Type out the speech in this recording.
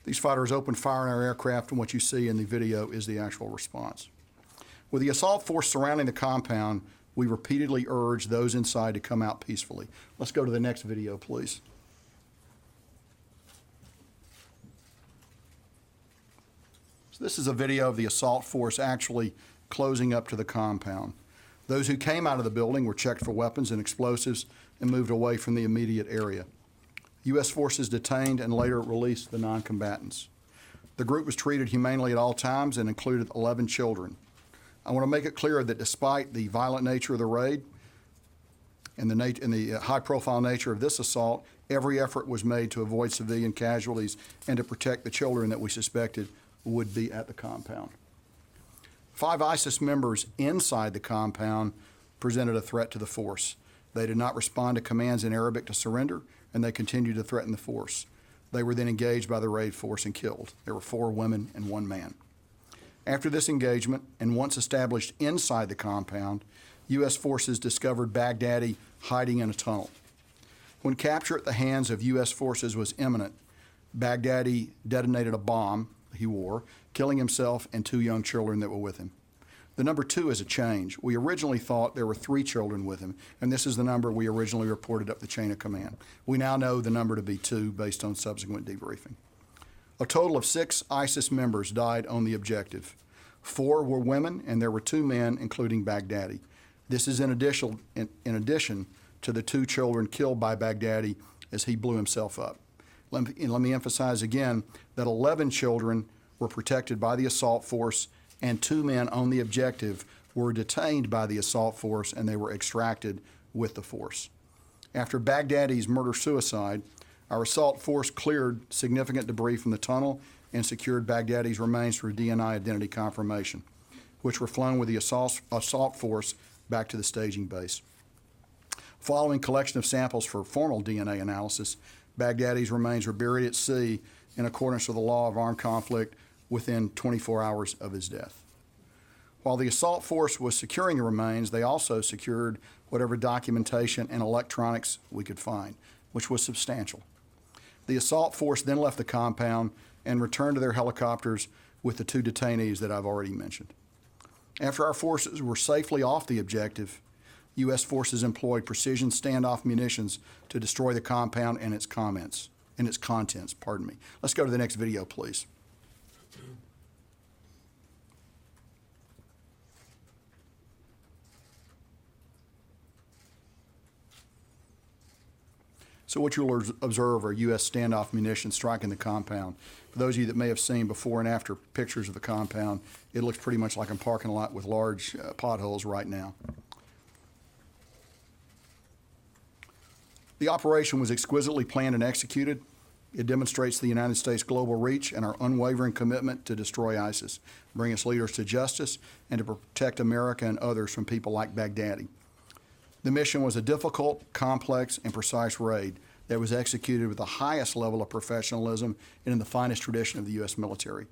These fighters opened fire on our aircraft, and what you see in the video is the actual response. With the assault force surrounding the compound, we repeatedly urged those inside to come out peacefully. Let's go to the next video, please. So this is a video of the assault force actually closing up to the compound. Those who came out of the building were checked for weapons and explosives and moved away from the immediate area. U.S. forces detained and later released the non-combatants. The group was treated humanely at all times and included 11 children. I want to make it clear that despite the violent nature of the raid and the high-profile nature of this assault, every effort was made to avoid civilian casualties and to protect the children that we suspected would be at the compound. 5 ISIS members inside the compound presented a threat to the force. They did not respond to commands in Arabic to surrender, and they continued to threaten the force. They were then engaged by the raid force and killed. There were 4 women and 1 man. After this engagement, and once established inside the compound, U.S. forces discovered Baghdadi hiding in a tunnel. When capture at the hands of U.S. forces was imminent, Baghdadi detonated a bomb he wore, killing himself and 2 young children that were with him. The number 2 is a change. We originally thought there were 3 children with him, and this is the number we originally reported up the chain of command. We now know the number to be 2 based on subsequent debriefing. A total of 6 ISIS members died on the objective. 4 were women, and there were 2 men, including Baghdadi. This is in addition to the 2 children killed by Baghdadi as he blew himself up. Let me emphasize again that 11 children were protected by the assault force, and 2 men on the objective were detained by the assault force, and they were extracted with the force. After Baghdadi's murder-suicide, our assault force cleared significant debris from the tunnel and secured Baghdadi's remains for DNA identity confirmation, which were flown with the assault force back to the staging base. Following collection of samples for formal DNA analysis, Baghdadi's remains were buried at sea in accordance with the law of armed conflict within 24 hours of his death. While the assault force was securing the remains, they also secured whatever documentation and electronics we could find, which was substantial. The assault force then left the compound and returned to their helicopters with the 2 detainees that I've already mentioned. After our forces were safely off the objective, U.S. forces employed precision standoff munitions to destroy the compound and its contents. Let's go to the next video, please. So what you'll observe are U.S. standoff munitions striking the compound. For those of you that may have seen before and after pictures of the compound, it looks pretty much like a parking lot with large potholes right now. The operation was exquisitely planned and executed. It demonstrates the United States' global reach and our unwavering commitment to destroy ISIS, bring its leaders to justice, and to protect America and others from people like Baghdadi. The mission was a difficult, complex, and precise raid that was executed with the highest level of professionalism and in the finest tradition of the U.S. military.